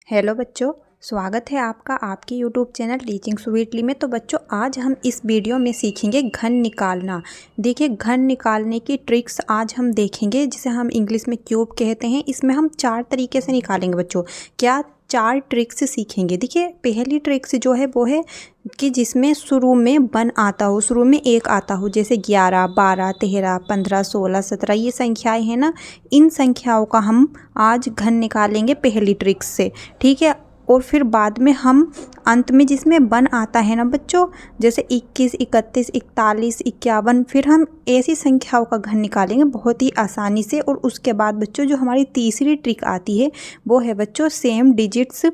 Hello बच्चों, स्वागत है आपका आपके यूट्यूब चैनल टीचिंग स्वीटली में। तो बच्चों आज हम इस वीडियो में सीखेंगे घन निकालना। देखिए घन निकालने की ट्रिक्स आज हम देखेंगे, जिसे हम इंग्लिश में क्यूब कहते हैं। इसमें हम 4 तरीके से निकालेंगे बच्चों। क्या 4 ट्रिक्स सीखेंगे। देखिए पहली ट्रिक्स जो है वो है कि जिसमें शुरू में 1 आता हो, शुरू में 1 आता हो, जैसे 11, 12, 13, 15, 16, 17 ये संख्याएं हैं ना, इन संख्याओं का हम आज घन निकालेंगे पहली ट्रिक्स से। ठीक है। और फिर बाद में हम अंत में जिसमें 1 आता है ना बच्चों, जैसे 21, 31, 41, 51, फिर हम ऐसी संख्याओं का घन निकालेंगे बहुत ही आसानी से। और उसके बाद बच्चों जो हमारी तीसरी ट्रिक आती है वो है बच्चों सेम डिजिट्स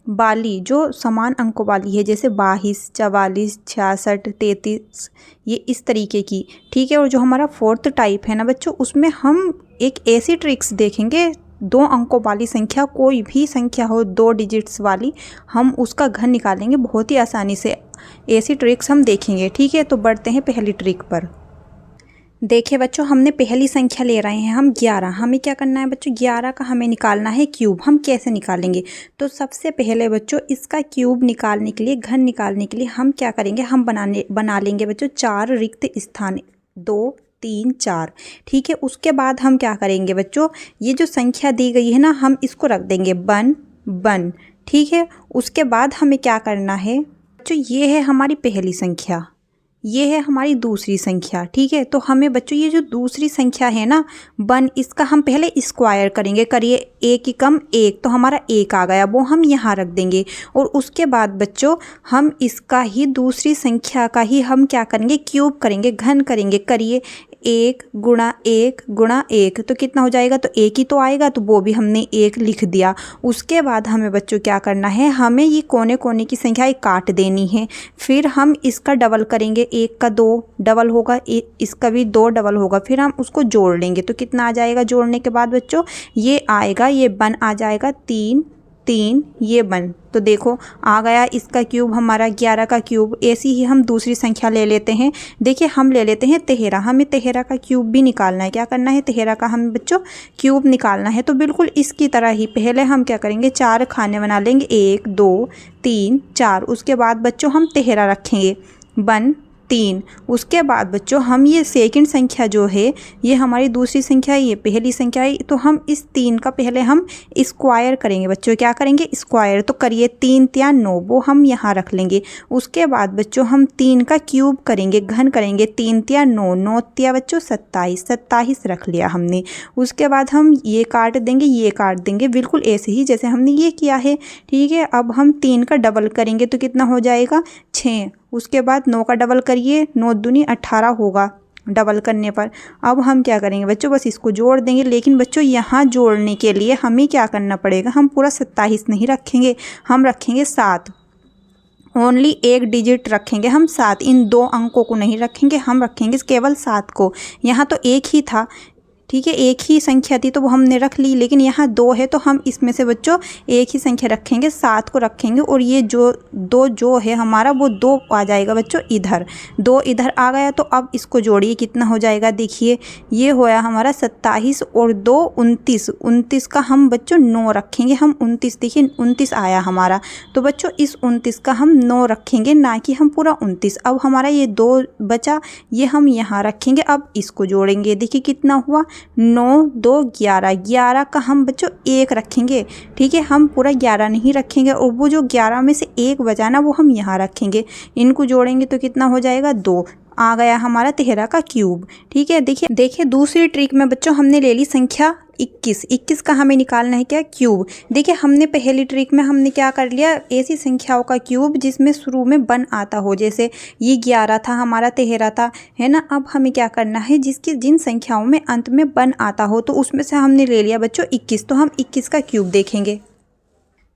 वाली, जो समान अंकों वाली है, जैसे 22, 44, 66, 33, ये इस तरीके की। ठीक है। और जो हमारा 4th टाइप है ना बच्चों, उसमें हम एक ऐसी ट्रिक्स देखेंगे 2 अंकों वाली संख्या, कोई भी संख्या हो 2 डिजिट्स वाली, हम उसका घन निकालेंगे बहुत ही आसानी से। ऐसी ट्रिक्स हम देखेंगे। ठीक है। तो बढ़ते हैं पहली ट्रिक पर। देखिए बच्चों हमने पहली संख्या ले रहे हैं हम 11। हमें क्या करना है बच्चों, 11 का हमें निकालना है क्यूब। हम कैसे निकालेंगे, तो सबसे पहले बच्चों इसका क्यूब निकालने के लिए, घन निकालने के लिए हम क्या करेंगे, हम बना लेंगे बच्चों 4 रिक्त स्थान, 2, 3, 4। ठीक है। उसके बाद हम क्या करेंगे बच्चों, ये जो संख्या दी गई है ना, हम इसको रख देंगे 1, 1। ठीक है। उसके बाद हमें क्या करना है बच्चों, ये है हमारी पहली संख्या, ये है हमारी दूसरी संख्या। ठीक है। तो हमें बच्चों ये जो दूसरी संख्या है ना 1, इसका हम पहले स्क्वायर करेंगे। करिए 1 की कम 1, तो हमारा 1 आ गया, वो हम यहाँ रख देंगे। और उसके बाद बच्चों हम इसका ही, दूसरी संख्या का ही हम क्या करेंगे, क्यूब करेंगे, घन करेंगे। करिए 1 गुणा 1 गुणा 1, तो कितना हो जाएगा, तो 1 ही तो आएगा, तो वो भी हमने 1 लिख दिया। उसके बाद हमें बच्चों क्या करना है, हमें ये कोने कोने की संख्याएं काट देनी है। फिर हम इसका डबल करेंगे, 1 का 2 डबल होगा, इसका भी 2 डबल होगा। फिर हम उसको जोड़ लेंगे, तो कितना आ जाएगा, जोड़ने के बाद बच्चों ये आएगा, ये 1 आ जाएगा, 3, 3, ये 1। तो देखो आ गया इसका क्यूब, हमारा 11 का क्यूब। ऐसी ही हम दूसरी संख्या ले लेते हैं। देखिए हम ले लेते हैं 13। हमें 13 का क्यूब भी निकालना है। क्या करना है, 13 का हमें बच्चों क्यूब निकालना है। तो बिल्कुल इसकी तरह ही पहले हम क्या करेंगे, 4 खाने बना लेंगे, 1, 2, 3, 4। उसके बाद बच्चों हम 13 रखेंगे, 1, 3। उसके बाद बच्चों हम ये सेकंड संख्या जो है, ये हमारी दूसरी संख्या है, ये पहली संख्या है, तो हम इस 3 का पहले हम स्क्वायर करेंगे बच्चों। क्या करेंगे, स्क्वायर। तो करिए 3 तिया 9, वो हम यहाँ रख लेंगे। उसके बाद बच्चों हम 3 का क्यूब करेंगे, घन करेंगे। 3 तिया 9, 9 तिया बच्चों 27, 27 रख लिया हमने। उसके बाद हम ये काट देंगे, ये काट देंगे, बिल्कुल ऐसे ही जैसे हमने ये किया है। ठीक है। अब हम 3 का डबल करेंगे, तो कितना हो जाएगा, 6। उसके बाद 9 का डबल करिए, 9 दूनी 18 होगा डबल करने पर। अब हम क्या करेंगे बच्चों, बस इसको जोड़ देंगे। लेकिन बच्चों यहाँ जोड़ने के लिए हमें क्या करना पड़ेगा, हम पूरा 27 नहीं रखेंगे, हम रखेंगे 7। ओनली 1 डिजिट रखेंगे हम, 7। इन 2 अंकों को नहीं रखेंगे, हम रखेंगे केवल 7 को। यहाँ तो 1 ही था, ठीक है, 1 ही संख्या थी तो वो हमने रख ली। लेकिन यहाँ 2 है तो हम इसमें से बच्चों 1 ही संख्या रखेंगे, 7 को रखेंगे। और ये जो 2 जो है हमारा, वो 2 आ जाएगा बच्चों इधर, 2 इधर आ गया। तो अब इसको जोड़िए, कितना हो जाएगा, देखिए ये होया हमारा 27 और 2 29। 29 का हम बच्चों 9 रखेंगे, हम 29, देखिए 29 आया हमारा। तो बच्चों इस 29 का हम 9 रखेंगे, ना कि हम पूरा 29। अब हमारा ये 2 बचा, ये हम यहाँ रखेंगे। अब इसको जोड़ेंगे, देखिए कितना हुआ, 9, 2, 11। 11 का हम बच्चों 1 रखेंगे। ठीक है। हम पूरा 11 नहीं रखेंगे, और वो जो 11 में से 1 बचा ना, वो हम यहाँ रखेंगे। इनको जोड़ेंगे तो कितना हो जाएगा, 2। आ गया हमारा 13 का क्यूब। ठीक है। देखिए दूसरी ट्रिक में बच्चों हमने ले ली संख्या 21। 21 का हमें निकालना है क्या, क्यूब। देखिए हमने पहली ट्रिक में हमने क्या कर लिया, ऐसी संख्याओं का क्यूब जिसमें शुरू में 1 आता हो, जैसे ये 11 था हमारा, 13 था, है ना। अब हमें क्या करना है, जिन संख्याओं में अंत में 1 आता हो, तो उसमें से हमने ले लिया बच्चों 21। तो हम 21 का क्यूब देखेंगे।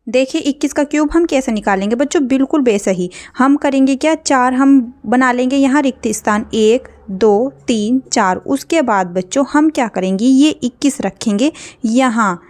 देखिए 21 का क्यूब हम कैसे निकालेंगे बच्चों, बिल्कुल वैसे ही हम करेंगे क्या, 4 हम बना लेंगे यहाँ रिक्त स्थान, 1, 2, 3, 4। उसके बाद बच्चों हम क्या करेंगे, ये 21 रखेंगे यहाँ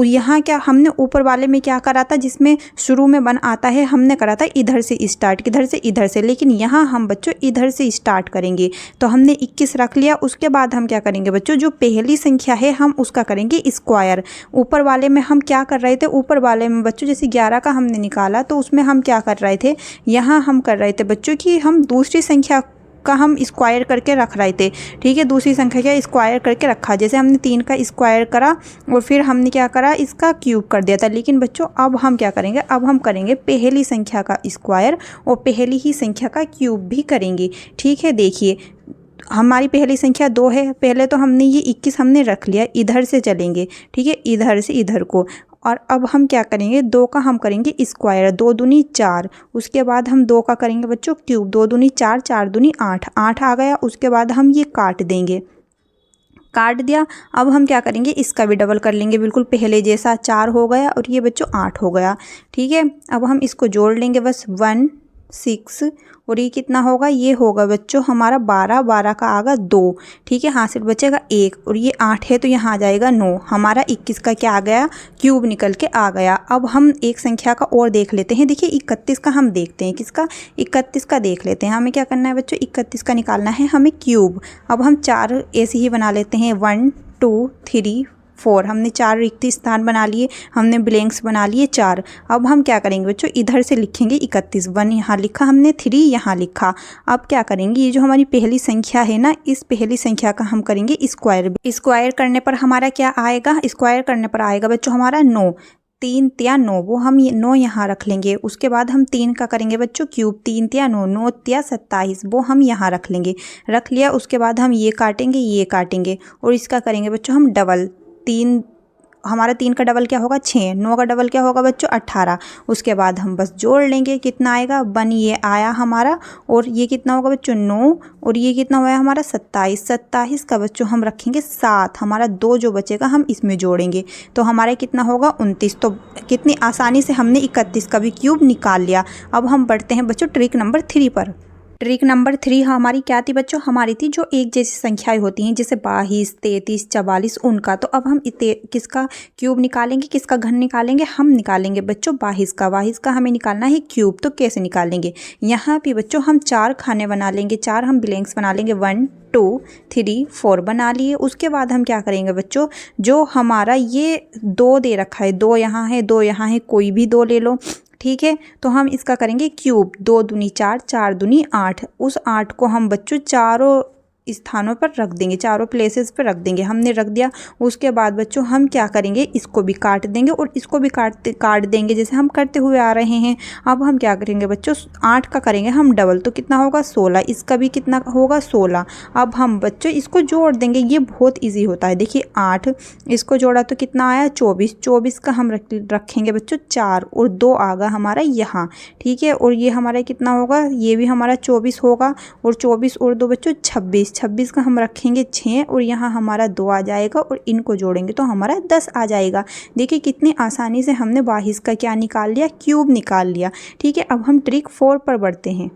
यहाँ क्या हमने ऊपर वाले में क्या करा था, जिसमें शुरू में 1 आता है, हमने करा था इधर से स्टार्ट, किधर से, इधर से। लेकिन यहाँ हम बच्चों इधर से स्टार्ट करेंगे। तो हमने 21 रख लिया। उसके बाद हम क्या करेंगे बच्चों, जो पहली संख्या है हम उसका करेंगे स्क्वायर। ऊपर वाले में हम क्या कर रहे थे, ऊपर वाले में बच्चों जैसे 11 का हमने निकाला तो उसमें हम क्या कर रहे थे, यहाँ हम कर रहे थे बच्चों कि हम दूसरी संख्या का हम स्क्वायर करके रख रहे थे। ठीक है, दूसरी संख्या का स्क्वायर करके रखा। जैसे हमने 3 का स्क्वायर करा और फिर हमने क्या करा, इसका क्यूब कर दिया था। लेकिन बच्चों अब हम क्या करेंगे, अब हम करेंगे पहली संख्या का स्क्वायर और पहली ही संख्या का क्यूब भी करेंगे। ठीक है, देखिए हमारी पहली संख्या 2 है। पहले तो हमने ये 21 हमने रख लिया, इधर से चलेंगे। ठीक है, इधर से इधर को। और अब हम क्या करेंगे, 2 का हम करेंगे स्क्वायर, 2 दूनी 4। उसके बाद हम 2 का करेंगे बच्चों क्यूब, 2 दूनी 4, 4 दूनी 8, 8 आ गया। उसके बाद हम ये काट देंगे, काट दिया। अब हम क्या करेंगे, इसका भी डबल कर लेंगे, बिल्कुल पहले जैसा। 4 हो गया और ये बच्चों 8 हो गया। ठीक है, अब हम इसको जोड़ लेंगे बस, 1 6 और ये कितना होगा, ये होगा बच्चों हमारा 12, 12 का आगा 2। ठीक है, हाथ से बचेगा 1 और ये 8 है तो यहाँ आ जाएगा 9। हमारा 21 का क्या आ गया, क्यूब निकल के आ गया। अब हम एक संख्या का और देख लेते हैं। देखिए 31 का हम देखते हैं, किसका, 31 का देख लेते हैं। हमें क्या करना है बच्चों, 31 का निकालना है हमें क्यूब। अब हम 4 ऐसे ही बना लेते हैं, 1 2 3 4। हमने 4 रिक्त स्थान बना लिए, हमने ब्लैंक्स बना लिए 4। अब हम क्या करेंगे बच्चों, इधर से लिखेंगे 31, 1 यहाँ लिखा हमने, 3 यहाँ लिखा। अब क्या करेंगे, ये जो हमारी पहली संख्या है ना, इस पहली संख्या का हम करेंगे स्क्वायर। स्क्वायर करने पर हमारा क्या आएगा, स्क्वायर करने पर आएगा बच्चों हमारा 9। 3 तिया 9, वो हम 9 यहाँ रख लेंगे। उसके बाद हम 3 का करेंगे बच्चों क्यूब, 3 तिया 9, 9 तिया 27, वो हम यहाँ रख लेंगे। रख लिया। उसके बाद हम ये काटेंगे, ये काटेंगे और इसका करेंगे बच्चों हम डबल। 3 हमारा 3 का डबल क्या होगा, 6। 9 का डबल क्या होगा बच्चों, 18। उसके बाद हम बस जोड़ लेंगे, कितना आएगा, 1 ये आया हमारा। और ये कितना होगा बच्चों, 9 और ये कितना हुआ हमारा 27। 27 का बच्चों हम रखेंगे 7। हमारा 2 जो बचेगा हम इसमें जोड़ेंगे तो हमारा कितना होगा, 29। तो कितनी आसानी से हमने 31 का भी क्यूब निकाल लिया। अब हम बढ़ते हैं बच्चों ट्रिक नंबर 3 पर। ट्रिक नंबर 3 हमारी क्या थी बच्चों, हमारी थी जो एक जैसी संख्याएं होती हैं, जैसे 22 33 44 उनका। तो अब हम किसका क्यूब निकालेंगे, किसका घन निकालेंगे, हम निकालेंगे बच्चों 22 का। 22 का हमें निकालना है क्यूब। तो कैसे निकालेंगे, यहाँ पे बच्चों हम 4 खाने बना लेंगे, 4 हम ब्लैंक्स बना लेंगे, 1 2 3 4 बना लिए। उसके बाद हम क्या करेंगे बच्चों, जो हमारा ये 2 दे रखा है, 2 यहाँ है, 2 यहाँ है, कोई भी 2 ले लो। ठीक है, तो हम इसका करेंगे क्यूब, 2 दूनी 4, 4 दूनी 8। उस 8 को हम बच्चों चारों स्थानों पर रख देंगे, चारों प्लेसेस पर रख देंगे। हमने रख दिया। उसके बाद बच्चों हम क्या करेंगे, इसको भी काट देंगे और इसको भी काट देंगे, जैसे हम करते हुए आ रहे हैं। अब हम क्या करेंगे बच्चों, 8 का करेंगे हम डबल, तो कितना होगा 16। इसका भी कितना होगा 16। अब हम बच्चों इसको जोड़ देंगे, ये बहुत ईजी होता है। देखिए 8 इसको जोड़ा तो कितना आया 24। 24 का हम रखेंगे बच्चों 4 और 2 आगा हमारा यहाँ। ठीक है, और ये हमारा कितना होगा, ये भी हमारा 24 होगा और 24 और 2 बच्चों 26। 26 का हम रखेंगे 6 और यहाँ हमारा 2 आ जाएगा और इनको जोड़ेंगे तो हमारा 10 आ जाएगा। देखिए कितनी आसानी से हमने 22 का क्या निकाल लिया, क्यूब निकाल लिया। ठीक है, अब हम ट्रिक 4 पर बढ़ते हैं।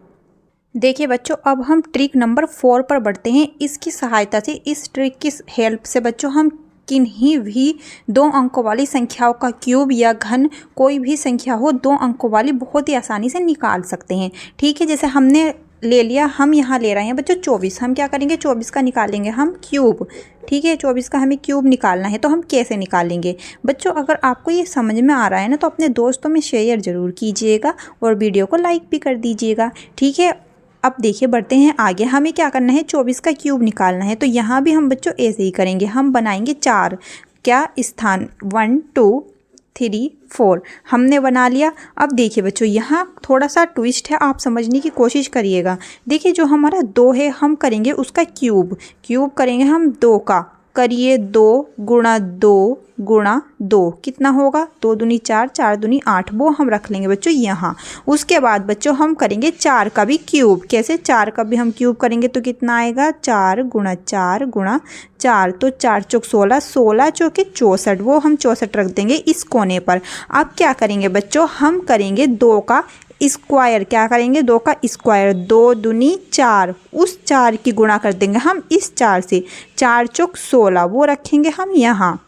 देखिए बच्चों, अब हम ट्रिक नंबर 4 पर बढ़ते हैं। इसकी सहायता से, इस ट्रिक की हेल्प से बच्चों हम किन्हीं भी 2 अंकों वाली संख्याओं का क्यूब या घन, कोई भी संख्या हो 2 अंकों वाली, बहुत ही आसानी से निकाल सकते हैं। ठीक है, जैसे हमने ले लिया, हम यहाँ ले रहे हैं बच्चों 24। हम क्या करेंगे, 24 का निकालेंगे हम क्यूब। ठीक है, 24 का हमें क्यूब निकालना है। तो हम कैसे निकालेंगे बच्चों, अगर आपको ये समझ में आ रहा है ना तो अपने दोस्तों में शेयर ज़रूर कीजिएगा और वीडियो को लाइक भी कर दीजिएगा। ठीक है, अब देखिए बढ़ते हैं आगे। हमें क्या करना है, 24 का क्यूब निकालना है। तो यहाँ भी हम बच्चों ऐसे ही करेंगे। हम बनाएंगे 4 क्या स्थान, 1 2 3 4 हमने बना लिया। अब देखिए बच्चों, यहाँ थोड़ा सा ट्विस्ट है, आप समझने की कोशिश करिएगा। देखिए जो हमारा 2 है, हम करेंगे उसका क्यूब। क्यूब करेंगे हम 2 का, करिए 2 गुणा 2 गुणा 2, कितना होगा, 2 दूनी 4, 4 दूनी 8, वो हम रख लेंगे बच्चों यहाँ। उसके बाद बच्चों हम करेंगे 4 का भी क्यूब। कैसे, 4 का भी हम क्यूब करेंगे तो कितना आएगा, 4 गुणा 4 गुणा 4, तो 4 चौक 16, 16 चौके 64, वो हम 64 रख देंगे इस कोने पर। अब क्या करेंगे बच्चों, हम करेंगे 2 का स्क्वायर। क्या करेंगे, 2 का स्क्वायर, 2 दूनी 4, उस 4 की गुणा कर देंगे हम इस 4 से, 4 चौक 16, वो रखेंगे हम यहाँ।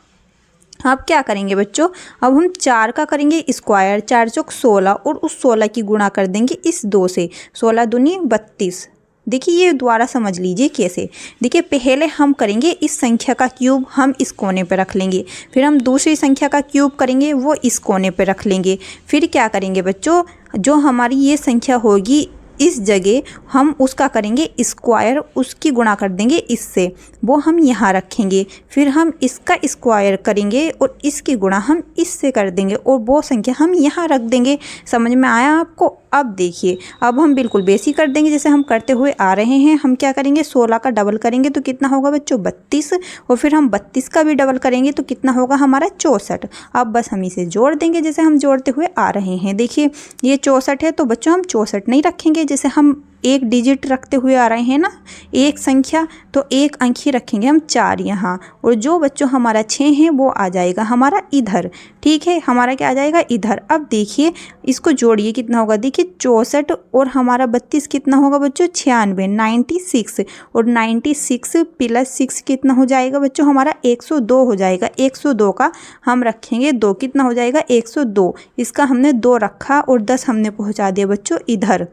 अब क्या करेंगे बच्चों, अब हम 4 का करेंगे स्क्वायर, 4 चौक 16 और उस 16 की गुणा कर देंगे इस 2 से, 16 दूनी 32। देखिए ये दोबारा समझ लीजिए कैसे। देखिए पहले हम करेंगे इस संख्या का क्यूब, हम इस कोने पे रख लेंगे, फिर हम दूसरी संख्या का क्यूब करेंगे, वो इस कोने पे रख लेंगे, फिर क्या करेंगे बच्चों, जो हमारी ये संख्या होगी इस जगह हम उसका करेंगे स्क्वायर, उसकी गुणा कर देंगे इससे, वो हम यहाँ रखेंगे, फिर हम इसका स्क्वायर करेंगे और इसकी गुणा हम इससे कर देंगे और वो संख्या हम यहाँ रख देंगे। समझ में आया आपको? अब देखिए, अब हम बिल्कुल बेसिक कर देंगे जैसे हम करते हुए आ रहे हैं। हम क्या करेंगे, 16 का डबल करेंगे तो कितना होगा बच्चों 32, और फिर हम 32 का भी डबल करेंगे तो कितना होगा हमारा 64। अब बस हम इसे जोड़ देंगे जैसे हम जोड़ते हुए आ रहे हैं। देखिए ये 64 है तो बच्चों हम 64 नहीं रखेंगे, जैसे हम एक डिजिट रखते हुए आ रहे हैं ना, एक संख्या, तो एक अंक ही रखेंगे हम 4 यहाँ, और जो बच्चों हमारा 6 है वो आ जाएगा हमारा इधर। ठीक है, हमारा क्या आ जाएगा इधर। अब देखिए इसको जोड़िए कितना होगा, देखिए 64 और हमारा 32 कितना होगा बच्चों 96, 96, और 96 प्लस 6 कितना हो जाएगा बच्चों हमारा 102 हो जाएगा। 102 का हम रखेंगे 2, कितना हो जाएगा 102, इसका हमने 2 रखा और 10 हमने पहुँचा दिया बच्चों इधर।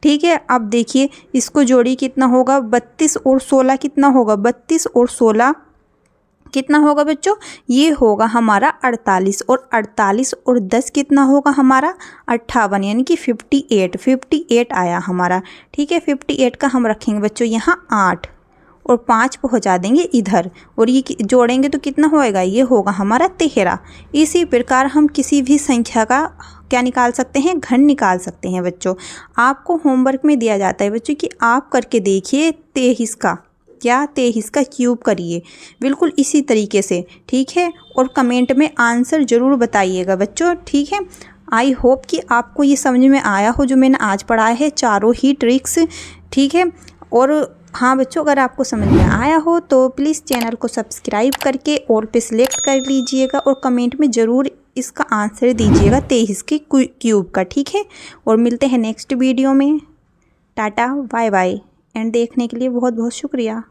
ठीक है, अब देखिए इसको जोड़िए कितना होगा, 32 और 16 कितना होगा, 32 और 16 कितना होगा बच्चों, ये होगा हमारा 48, और 48 और 10 कितना होगा हमारा 58, यानी कि 58 आया हमारा। ठीक है, 58 का हम रखेंगे बच्चों यहाँ 8 और 5 पहुँचा देंगे इधर, और ये जोड़ेंगे तो कितना होएगा, ये होगा हमारा 13। इसी प्रकार हम किसी भी संख्या का क्या निकाल सकते हैं, घन निकाल सकते हैं बच्चों। आपको होमवर्क में दिया जाता है बच्चों कि आप करके देखिए 23 का, क्या 23 का क्यूब करिए बिल्कुल इसी तरीके से। ठीक है, और कमेंट में आंसर ज़रूर बताइएगा बच्चों। ठीक है, आई होप कि आपको ये समझ में आया हो जो मैंने आज पढ़ाया है, चारों ही ट्रिक्स। ठीक है, और हाँ बच्चों, अगर आपको समझ में आया हो तो प्लीज़ चैनल को सब्सक्राइब करके ऑल पे सिलेक्ट कर लीजिएगा, और कमेंट में ज़रूर इसका आंसर दीजिएगा 23 के क्यूब का। ठीक है, और मिलते हैं नेक्स्ट वीडियो में। टाटा बाय बाय, एंड देखने के लिए बहुत बहुत शुक्रिया।